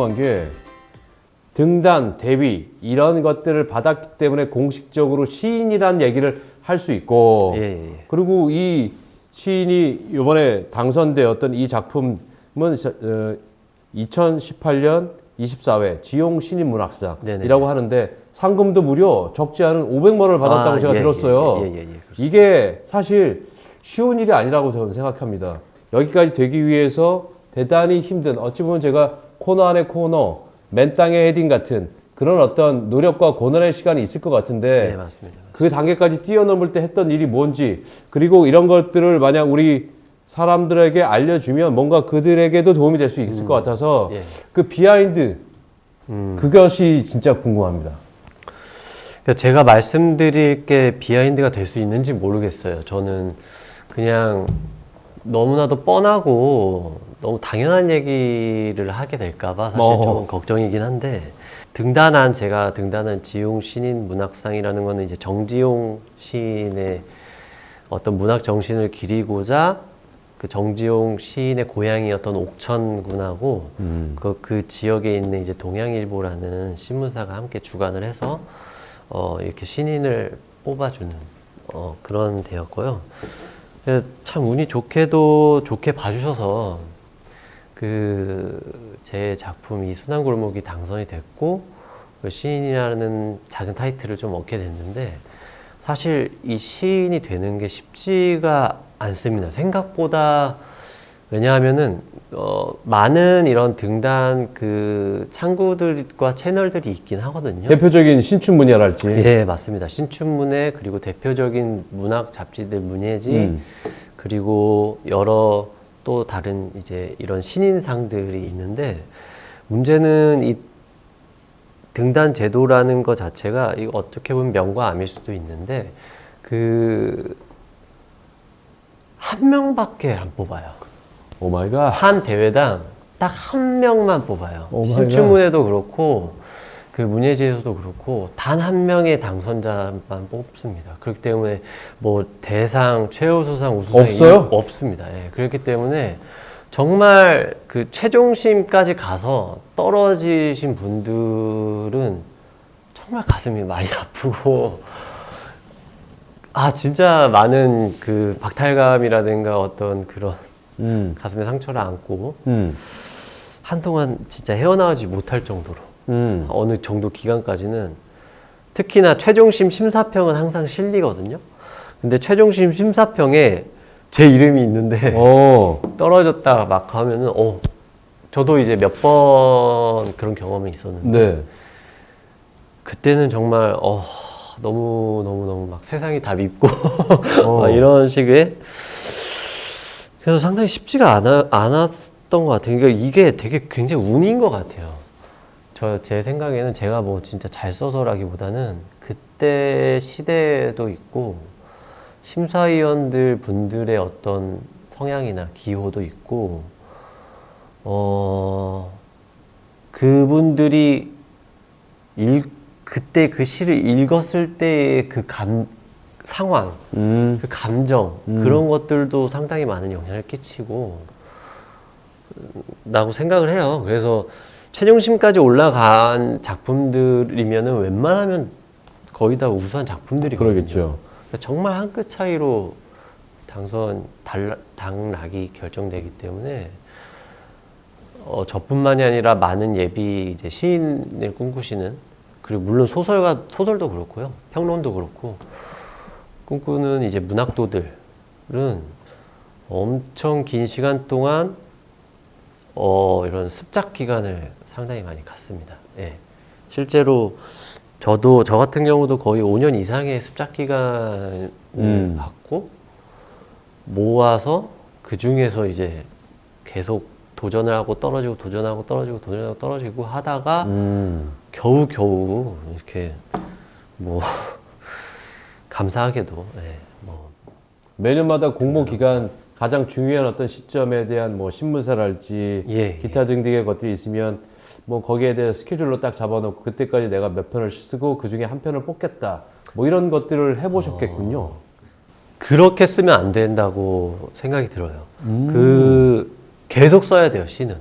궁금한 게 등단, 데뷔 이런 것들을 받았기 때문에 공식적으로 시인이란 얘기를 할 수 있고 그리고 이 시인이 이번에 당선되었던 이 작품은 2018년 24회 지용 신인문학상이라고 하는데 상금도 무려 적지 않은 500만 원을 받았다고 제가 들었어요. 이게 사실 쉬운 일이 아니라고 저는 생각합니다. 여기까지 되기 위해서 대단히 힘든 어찌 보면 제가 코너 안에 코너 맨 땅의 헤딩 같은 그런 어떤 노력과 고난의 시간이 있을 것 같은데 맞습니다. 그 단계까지 뛰어넘을 때 했던 일이 뭔지 그리고 이런 것들을 만약 우리 사람들에게 알려주면 뭔가 그들에게도 도움이 될 수 있을 것 같아서 그 비하인드 그것이 진짜 궁금합니다. 제가 말씀드릴 게 비하인드가 될 수 있는지 모르겠어요. 저는 그냥 너무나도 뻔하고 너무 당연한 얘기를 하게 될까봐 사실 좀 걱정이긴 한데 제가 등단한 지용 신인 문학상이라는 거는 이제 정지용 시인의 어떤 문학 정신을 기리고자 그 정지용 시인의 고향이었던 옥천군하고 그 지역에 있는 이제 동양일보라는 신문사가 함께 주관을 해서 이렇게 신인을 뽑아주는 그런 데였고요. 참 운이 좋게도 좋게 봐주셔서 제 작품이 순환골목이 당선이 됐고 시인이라는 작은 타이틀을 좀 얻게 됐는데 사실 이 시인이 되는 게 쉽지가 않습니다. 생각보다. 왜냐하면은 많은 이런 등단 창구들과 채널들이 있긴 하거든요. 대표적인 신춘문예랄지. 예, 맞습니다. 신춘문예 그리고 대표적인 문학 잡지들 문예지 그리고 여러 또 다른 이제 이런 신인상들이 있는데 문제는 이 등단 제도라는 것 자체가 이거 어떻게 보면 명과 암일 수도 있는데 한 명밖에 안 뽑아요. 오 마이 갓. 한 대회당 딱 한 명만 뽑아요. 신춘문예도 그렇고 문예지에서도 그렇고 단 한 명의 당선자만 뽑습니다. 그렇기 때문에 뭐 대상, 최우수상, 우수상 없어요? 없습니다. 예, 그렇기 때문에 정말 최종심까지 가서 떨어지신 분들은 정말 가슴이 많이 아프고 진짜 많은 박탈감이라든가 어떤 그런 가슴에 상처를 안고 한동안 진짜 헤어나오지 못할 정도로 어느 정도 기간까지는 특히나 최종심 심사평은 항상 실리거든요. 근데 최종심 심사평에 제 이름이 있는데 떨어졌다 막 하면은 저도 이제 몇 번 그런 경험이 있었는데 그때는 정말 너무 막 세상이 다 밉고 막 이런 식의 그래서 상당히 쉽지가 않았던 것 같아요. 그러니까 이게 되게 굉장히 운인 것 같아요. 제 생각에는 제가 뭐 진짜 잘 써서라기보다는 그때 시대도 있고 심사위원들 분들의 어떤 성향이나 기호도 있고 그분들이 그때 그 시를 읽었을 때의 상황, 감정 그런 것들도 상당히 많은 영향을 끼치고 라고 생각을 해요. 그래서 최종심까지 올라간 작품들이면은 웬만하면 거의 다 우수한 작품들이거든요. 그러겠죠. 정말 한 끗 차이로 당락이 결정되기 때문에 저뿐만이 아니라 많은 예비 이제 시인을 꿈꾸시는 그리고 물론 소설도 그렇고요, 평론도 그렇고 꿈꾸는 이제 문학도들은 엄청 긴 시간 동안 이런 습작 기간을 상당히 많이 갖습니다. 예. 실제로 저 같은 경우도 거의 5년 이상의 습작 기간을 갖고 모아서 그 중에서 이제 계속 도전을 하고 떨어지고 도전하고 떨어지고 도전하고 떨어지고 하다가 겨우 이렇게 뭐 감사하게도 매년마다 공모 기간 가장 중요한 어떤 시점에 대한 뭐 신문사랄지 기타 등등의 것들이 있으면 뭐 거기에 대해 스케줄로 딱 잡아놓고 그때까지 내가 몇 편을 쓰고 그 중에 한 편을 뽑겠다 뭐 이런 것들을 해보셨겠군요. 그렇게 쓰면 안 된다고 생각이 들어요. 계속 써야 돼요, 시는.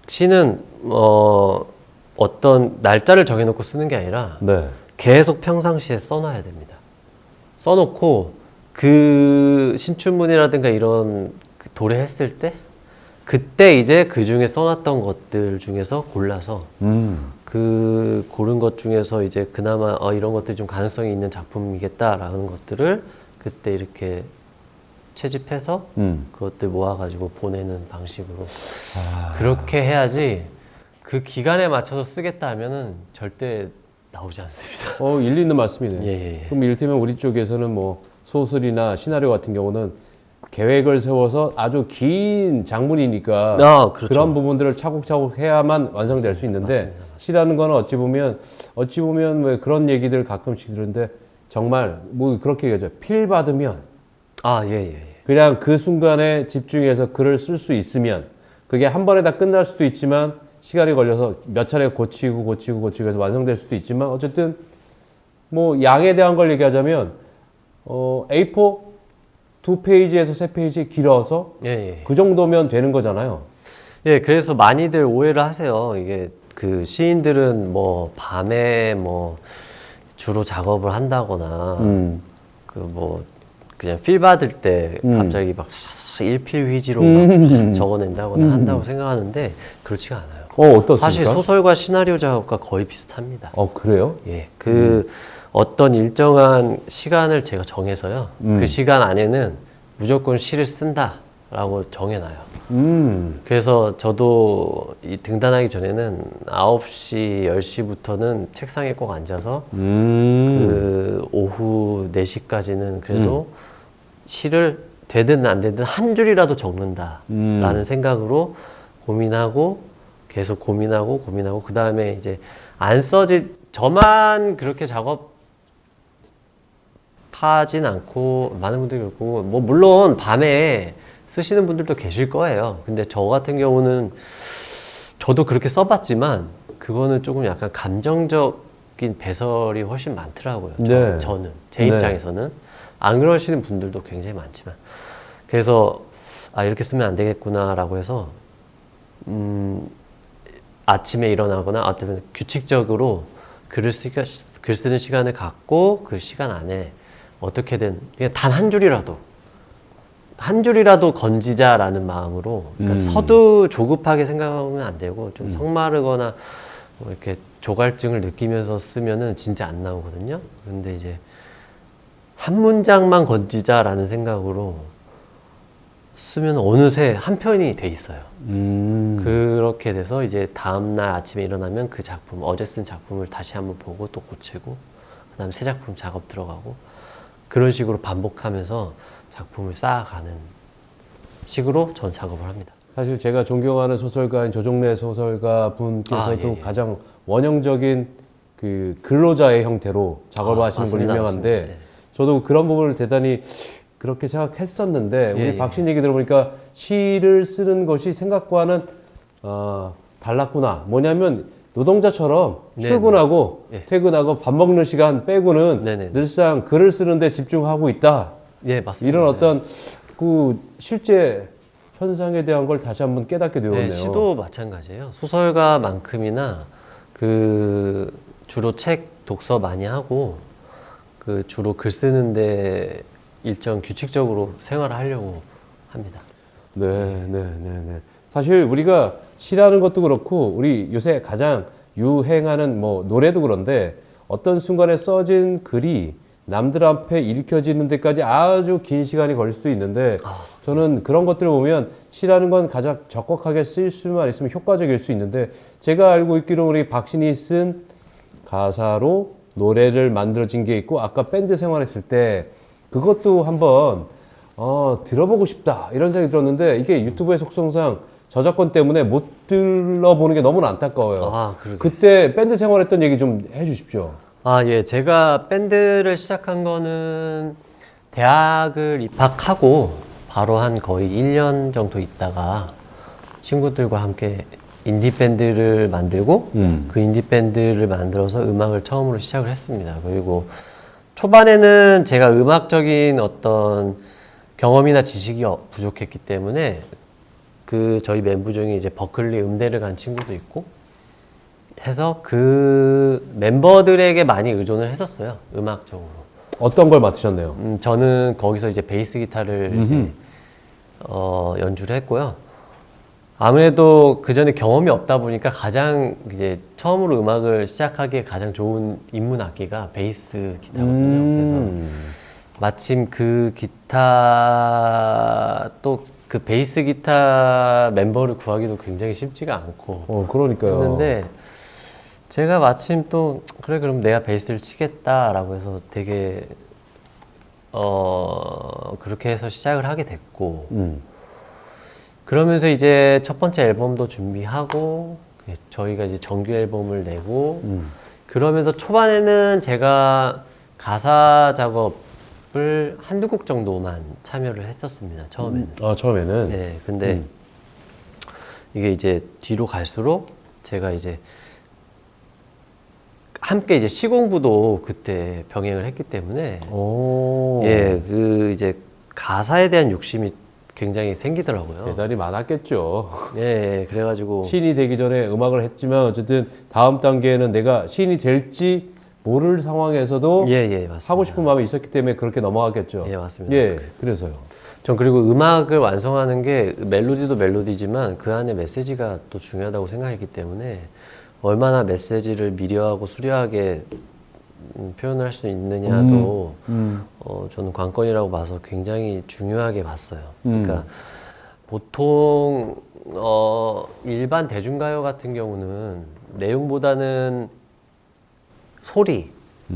시는 어떤 날짜를 정해놓고 쓰는 게 아니라 네. 계속 평상시에 써놔야 됩니다. 써놓고 그 신춘문이라든가 이런 그 도래했을 때 그때 이제 그 중에 써놨던 것들 중에서 골라서 그 고른 것 중에서 이제 그나마 이런 것들이 좀 가능성이 있는 작품이겠다라는 것들을 그때 이렇게 채집해서 그것들 모아가지고 보내는 방식으로 그렇게 해야지 그 기간에 맞춰서 쓰겠다 하면은 절대 나오지 않습니다. 일리 있는 말씀이네요. 예. 그럼 이를테면 우리 쪽에서는 뭐 소설이나 시나리오 같은 경우는 계획을 세워서 아주 긴 장문이니까 그렇죠. 그런 부분들을 차곡차곡 해야만 완성될 수 있는데 맞습니다. 시라는 거는 어찌 보면 왜 그런 얘기들 가끔씩 들은데 정말 뭐 그렇게 얘기하죠. 필 받으면 예. 그냥 그 순간에 집중해서 글을 쓸 수 있으면 그게 한 번에 다 끝날 수도 있지만 시간이 걸려서 몇 차례 고치고 해서 완성될 수도 있지만 어쨌든 뭐 양에 대한 걸 얘기하자면 A4 2페이지에서 3페이지 길어서 그 정도면 되는 거잖아요. 예, 그래서 많이들 오해를 하세요. 이게 그 시인들은 뭐 밤에 뭐 주로 작업을 한다거나 그 뭐 그냥 필 받을 때 갑자기 막 일필휘지로 막 적어낸다거나 한다고 생각하는데 그렇지가 않아요. 어떻습니까? 사실 소설과 시나리오 작업과 거의 비슷합니다. 그래요? 예, 어떤 일정한 시간을 제가 정해서요. 그 시간 안에는 무조건 시를 쓴다라고 정해놔요. 그래서 저도 이 등단하기 전에는 9시, 10시부터는 책상에 꼭 앉아서 그 오후 4시까지는 그래도 시를 되든 안 되든 한 줄이라도 적는다라는 생각으로 계속 고민하고 그 다음에 이제 안 써질 저만 그렇게 작업하진 않고 많은 분들이 그렇고 뭐 물론 밤에 쓰시는 분들도 계실 거예요. 근데 저 같은 경우는 저도 그렇게 써봤지만 그거는 조금 약간 감정적인 배설이 훨씬 많더라고요. 네. 저는 제 입장에서는 안 그러시는 분들도 굉장히 많지만 그래서 이렇게 쓰면 안 되겠구나라고 해서 아침에 일어나거나 어쩌면 규칙적으로 글 쓰는 시간을 갖고 그 시간 안에 어떻게든 그냥 단 한 줄이라도 건지자라는 마음으로 그러니까 서두 조급하게 생각하면 안 되고 좀 성마르거나 뭐 이렇게 조갈증을 느끼면서 쓰면은 진짜 안 나오거든요. 근데 이제 한 문장만 건지자라는 생각으로 쓰면 어느새 한 편이 돼 있어요. 그렇게 돼서 이제 다음날 아침에 일어나면 그 작품, 어제 쓴 작품을 다시 한번 보고 또 고치고 그 다음에 새 작품 작업 들어가고 그런 식으로 반복하면서 작품을 쌓아가는 식으로 전 작업을 합니다. 사실 제가 존경하는 소설가인 조정래 소설가 분께서도 가장 원형적인 그 근로자의 형태로 작업을 하시는 걸로 유명한데 네. 저도 그런 부분을 대단히 그렇게 생각했었는데 우리 박신 얘기 들어보니까 시를 쓰는 것이 생각과는 달랐구나. 뭐냐면 노동자처럼 출근하고 퇴근하고 밥 먹는 시간 빼고는 늘상 글을 쓰는데 집중하고 있다. 예, 맞습니다. 이런 어떤 그 실제 현상에 대한 걸 다시 한번 깨닫게 되었네요. 시도 마찬가지예요. 소설가만큼이나 그 주로 책 독서 많이 하고 그 주로 글 쓰는데 일정 규칙적으로 생활을 하려고 합니다. 네. 사실 우리가 시라는 것도 그렇고 우리 요새 가장 유행하는 뭐 노래도 그런데 어떤 순간에 써진 글이 남들 앞에 읽혀지는 데까지 아주 긴 시간이 걸릴 수도 있는데 저는 그런 것들을 보면 시라는 건 가장 적극하게 쓸 수만 있으면 효과적일 수 있는데 제가 알고 있기로 우리 박신이 쓴 가사로 노래를 만들어진 게 있고 아까 밴드 생활했을 때 그것도 한번 들어보고 싶다 이런 생각이 들었는데 이게 유튜브의 속성상 저작권 때문에 못 들어보는 게 너무 안타까워요. 그때 밴드 생활했던 얘기 좀 해주십시오. 예. 제가 밴드를 시작한 거는 대학을 입학하고 바로 한 거의 1년 정도 있다가 친구들과 함께 인디밴드를 만들고 그 인디밴드를 만들어서 음악을 처음으로 시작을 했습니다. 그리고 초반에는 제가 음악적인 어떤 경험이나 지식이 부족했기 때문에 그 저희 멤버 중에 이제 버클리 음대를 간 친구도 있고 해서 그 멤버들에게 많이 의존을 했었어요. 음악적으로. 어떤 걸 맡으셨나요? 저는 거기서 이제 베이스 기타를 이제 연주를 했고요. 아무래도 그 전에 경험이 없다 보니까 가장 이제 처음으로 음악을 시작하기에 가장 좋은 입문 악기가 베이스 기타거든요. 그래서 마침 그 기타 또 그 베이스 기타 멤버를 구하기도 굉장히 쉽지가 않고 그러니까요. 했는데 제가 마침 또 그래 그럼 내가 베이스를 치겠다라고 해서 되게 그렇게 해서 시작을 하게 됐고 그러면서 이제 첫 번째 앨범도 준비하고 저희가 이제 정규 앨범을 내고 그러면서 초반에는 제가 가사 작업을 한두 곡 정도만 참여를 했었습니다. 처음에는. 처음에는? 네. 근데 이게 이제 뒤로 갈수록 제가 이제 함께 이제 시공부도 그때 병행을 했기 때문에 예, 그 이제 가사에 대한 욕심이 굉장히 생기더라고요. 대단히 많았겠죠. 예, 그래가지고 신이 되기 전에 음악을 했지만 어쨌든 다음 단계에는 내가 신이 될지 모를 상황에서도 맞습니다. 하고 싶은 마음이 있었기 때문에 그렇게 넘어갔겠죠. 예, 맞습니다. 예, 그래서요. 전 그리고 음악을 완성하는 게 멜로디도 멜로디지만 그 안에 메시지가 또 중요하다고 생각했기 때문에 얼마나 메시지를 미려하고 수려하게 표현을 할 수 있느냐도 저는 관건이라고 봐서 굉장히 중요하게 봤어요. 그러니까 보통 일반 대중가요 같은 경우는 내용보다는 소리,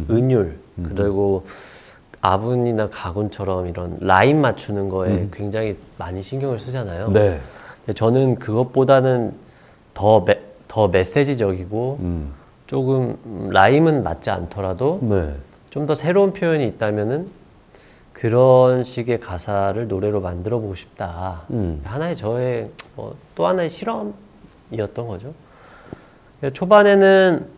은율, 그리고 아분이나 가군처럼 이런 라인 맞추는 거에 굉장히 많이 신경을 쓰잖아요. 네. 근데 저는 그것보다는 더 메시지적이고 조금 라임은 맞지 않더라도 네. 좀 더 새로운 표현이 있다면은 그런 식의 가사를 노래로 만들어 보고 싶다. 하나의 저의 또 하나의 실험이었던 거죠. 초반에는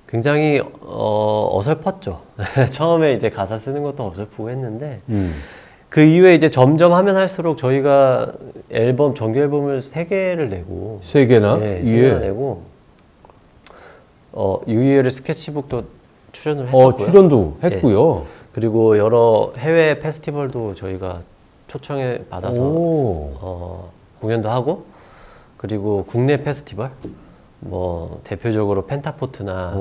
굉장히 어설펐죠. 처음에 이제 가사 쓰는 것도 어설프고 했는데 그 이후에 이제 점점 하면 할수록 저희가 정규 앨범을 3개를 내고 3개나? 네, 3개나 내고 UEL의 스케치북도 출연을 했었고요. 출연도 했고요. 그리고 여러 해외 페스티벌도 저희가 초청에 받아서 공연도 하고 그리고 국내 페스티벌 뭐 대표적으로 펜타포트나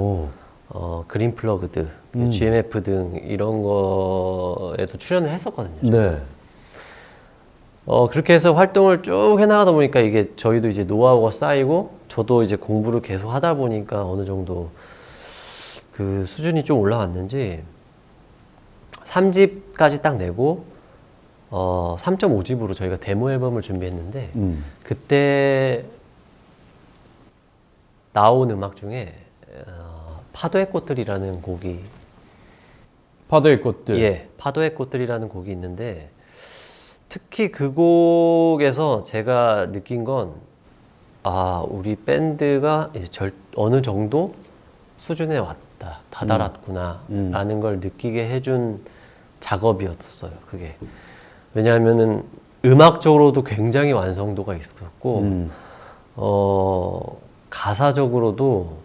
그린 플러그드, GMF 등 이런 거에도 출연을 했었거든요. 네. 그렇게 해서 활동을 쭉 해나가다 보니까 이게 저희도 이제 노하우가 쌓이고 저도 이제 공부를 계속 하다 보니까 어느 정도 그 수준이 좀 올라왔는지 3집까지 딱 내고 3.5집으로 저희가 데모 앨범을 준비했는데 그때 나온 음악 중에 파도의 꽃들이라는 곡이 파도의 꽃들. 예, 파도의 꽃들이라는 곡이 있는데 특히 그 곡에서 제가 느낀 건 우리 밴드가 어느 정도 수준에 왔다, 다다랐구나 라는 걸 느끼게 해준 작업이었어요, 그게. 왜냐하면은 음악적으로도 굉장히 완성도가 있었고 가사적으로도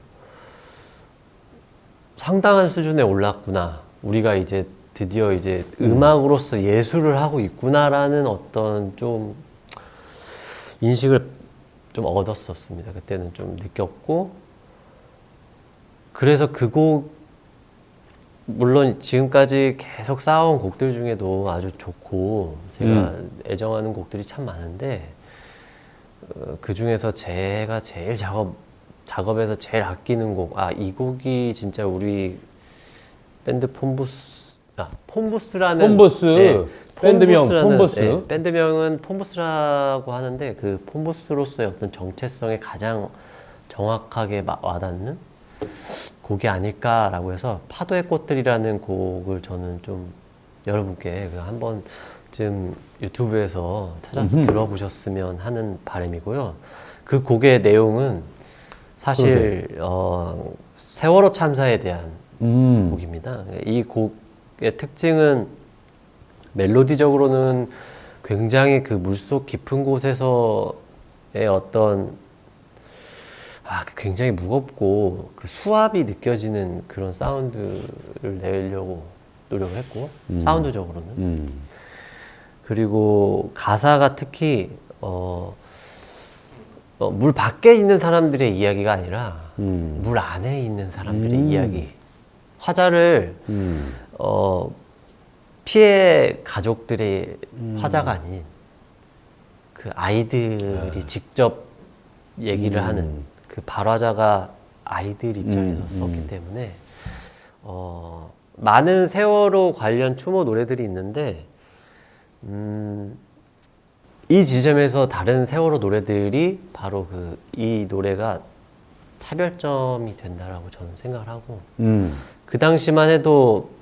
상당한 수준에 올랐구나. 우리가 이제 드디어 이제 음악으로서 예술을 하고 있구나라는 어떤 좀 인식을 좀 얻었었습니다. 그때는 좀 느꼈고 그래서 그 곡 물론 지금까지 계속 쌓아온 곡들 중에도 아주 좋고 제가 애정하는 곡들이 참 많은데 그 중에서 제가 제일 작업에서 제일 아끼는 곡, 이 곡이 진짜 우리 밴드 폼부스라는 폼부스. 네, 밴드명 폼부스라는, 폼부스. 네, 밴드명은 폼부스라고 하는데 그 폼부스로서의 어떤 정체성에 가장 정확하게 와닿는 곡이 아닐까라고 해서 파도의 꽃들이라는 곡을 저는 좀 여러분께 한 번쯤 유튜브에서 찾아서 들어보셨으면 하는 바람이고요. 그 곡의 내용은 사실 세월호 참사에 대한 곡입니다. 이 곡의 특징은 멜로디적으로는 굉장히 그 물속 깊은 곳에서의 어떤 굉장히 무겁고 그 수압이 느껴지는 그런 사운드를 내려고 노력을 했고 사운드적으로는 그리고 가사가 특히 물 밖에 있는 사람들의 이야기가 아니라 물 안에 있는 사람들의 이야기 화자를 피해 가족들의 화자가 아닌 그 아이들이 직접 얘기를 하는 그 발화자가 아이들 입장에서 썼기 때문에 많은 세월호 관련 추모 노래들이 있는데 이 지점에서 다른 세월호 노래들이 바로 이 노래가 차별점이 된다라고 저는 생각을 하고 그 당시만 해도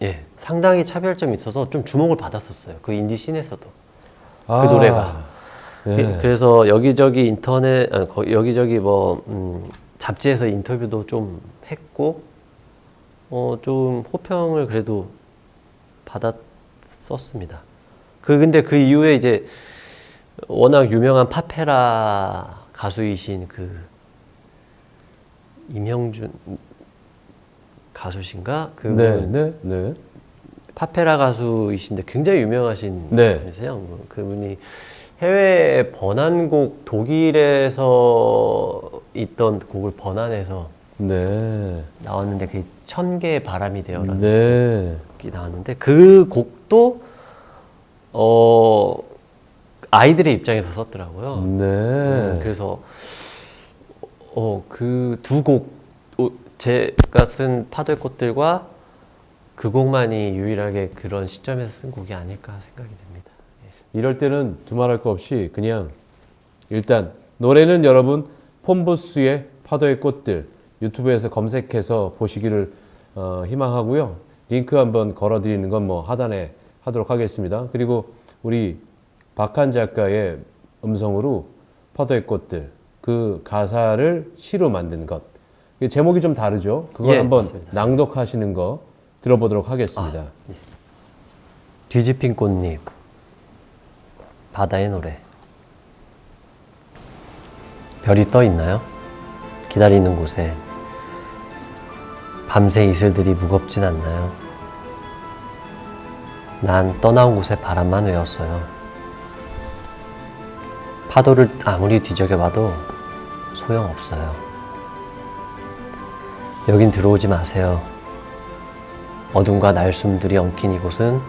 예, 상당히 차별점이 있어서 좀 주목을 받았었어요. 그 인디 씬에서도 그 노래가. 예. 그래서 여기저기 여기저기 잡지에서 인터뷰도 좀 했고 좀 호평을 그래도 받았었습니다. 근데 그 이후에 이제 워낙 유명한 파페라 가수이신 그 임형준 가수신가? 네. 파페라 가수이신데 굉장히 유명하신 네. 분이세요. 그분이 해외 번안곡 독일에서 있던 곡을 번안해서 네. 나왔는데 그게 1000개의 바람이 되어라는 네. 곡이 나왔는데 그 곡도 아이들의 입장에서 썼더라고요. 네. 그래서 그 두 곡 제가 쓴 파도의 꽃들과 그 곡만이 유일하게 그런 시점에서 쓴 곡이 아닐까 생각이 됩니다. 이럴 때는 두말할 거 없이 그냥 일단 노래는 여러분 폰부스의 파도의 꽃들 유튜브에서 검색해서 보시기를 희망하고요. 링크 한번 걸어드리는 건 하단에 하도록 하겠습니다. 그리고 우리 박한 작가의 음성으로 파도의 꽃들 그 가사를 시로 만든 것 제목이 좀 다르죠. 그걸 한번 맞습니다. 낭독하시는 거 들어보도록 하겠습니다. 뒤집힌 꽃잎 바다의 노래 별이 떠 있나요? 기다리는 곳에 밤새 이슬들이 무겁진 않나요? 난 떠나온 곳에 바람만 외웠어요. 파도를 아무리 뒤적여봐도 소용없어요. 여긴 들어오지 마세요. 어둠과 날숨들이 엉킨 이곳은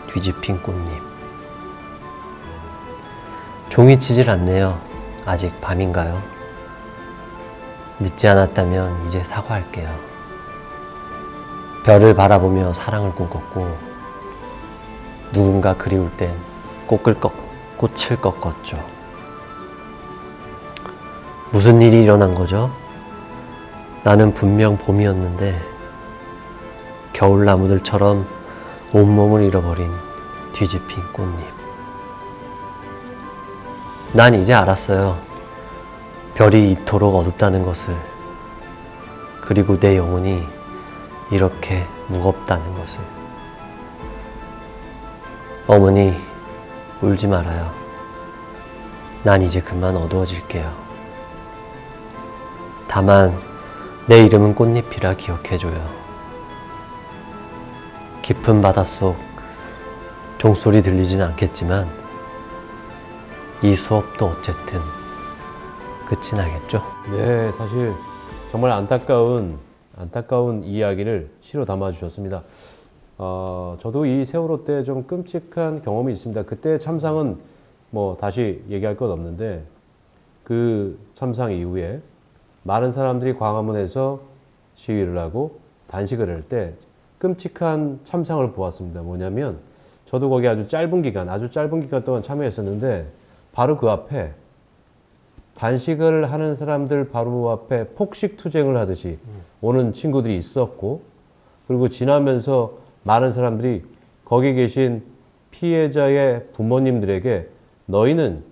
뒤집힌 꽃잎. 종이 치질 않네요. 아직 밤인가요? 늦지 않았다면 이제 사과할게요. 별을 바라보며 사랑을 꿈꿨고 누군가 그리울 땐 꽃을 꺾었죠. 무슨 일이 일어난 거죠? 나는 분명 봄이었는데 겨울나무들처럼 온몸을 잃어버린 뒤집힌 꽃잎. 난 이제 알았어요. 별이 이토록 어둡다는 것을. 그리고 내 영혼이 이렇게 무겁다는 것을. 어머니, 울지 말아요. 난 이제 그만 어두워질게요. 다만 내 이름은 꽃잎이라 기억해줘요. 깊은 바닷속 종소리 들리진 않겠지만 이 수업도 어쨌든 끝이 나겠죠? 네, 사실 정말 안타까운 이야기를 시로 담아주셨습니다. 저도 이 세월호 때 좀 끔찍한 경험이 있습니다. 그때 참상은 다시 얘기할 것 없는데 그 참상 이후에 많은 사람들이 광화문에서 시위를 하고 단식을 할 때 끔찍한 참상을 보았습니다. 뭐냐면 저도 거기 아주 짧은 기간 동안 참여했었는데 바로 그 앞에 단식을 하는 사람들 바로 앞에 폭식 투쟁을 하듯이 오는 친구들이 있었고 그리고 지나면서 많은 사람들이 거기 계신 피해자의 부모님들에게 너희는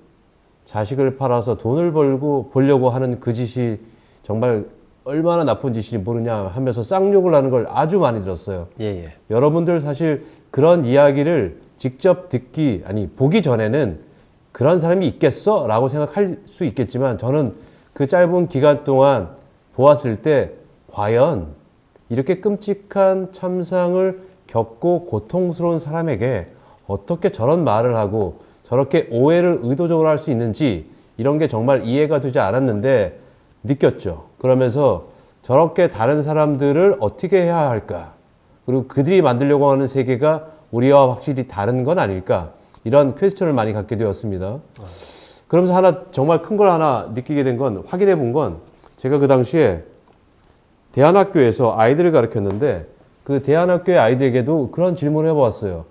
자식을 팔아서 돈을 벌려고 하는 그 짓이 정말 얼마나 나쁜 짓인지 모르냐 하면서 쌍욕을 하는 걸 아주 많이 들었어요. 여러분들 사실 그런 이야기를 직접 듣기, 아니, 보기 전에는 그런 사람이 있겠어? 라고 생각할 수 있겠지만 저는 그 짧은 기간 동안 보았을 때 과연 이렇게 끔찍한 참상을 겪고 고통스러운 사람에게 어떻게 저런 말을 하고 저렇게 오해를 의도적으로 할 수 있는지 이런 게 정말 이해가 되지 않았는데 느꼈죠. 그러면서 저렇게 다른 사람들을 어떻게 해야 할까? 그리고 그들이 만들려고 하는 세계가 우리와 확실히 다른 건 아닐까? 이런 퀘스천을 많이 갖게 되었습니다. 그러면서 하나 정말 큰 걸 하나 느끼게 된 건 확인해 본 건 제가 그 당시에 대안학교에서 아이들을 가르쳤는데 그 대안학교의 아이들에게도 그런 질문을 해보았어요.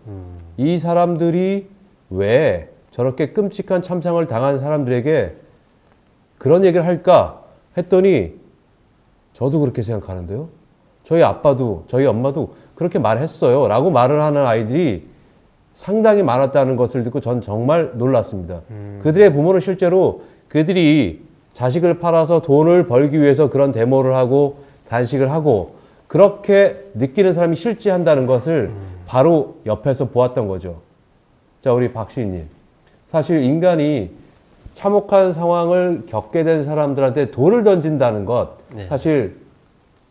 이 사람들이 왜 저렇게 끔찍한 참상을 당한 사람들에게 그런 얘기를 할까 했더니 저도 그렇게 생각하는데요. 저희 아빠도 저희 엄마도 그렇게 말했어요 라고 말을 하는 아이들이 상당히 많았다는 것을 듣고 전 정말 놀랐습니다. 그들의 부모는 실제로 그들이 자식을 팔아서 돈을 벌기 위해서 그런 데모를 하고 단식을 하고 그렇게 느끼는 사람이 실제한다는 것을 바로 옆에서 보았던 거죠. 자, 우리 박 시인님. 사실 인간이 참혹한 상황을 겪게 된 사람들한테 돌을 던진다는 것 네. 사실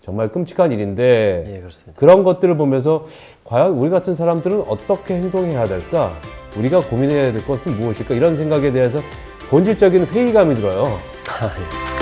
정말 끔찍한 일인데 예, 그렇습니다. 그런 것들을 보면서 과연 우리 같은 사람들은 어떻게 행동해야 될까? 우리가 고민해야 될 것은 무엇일까? 이런 생각에 대해서 본질적인 회의감이 들어요. 아, 예.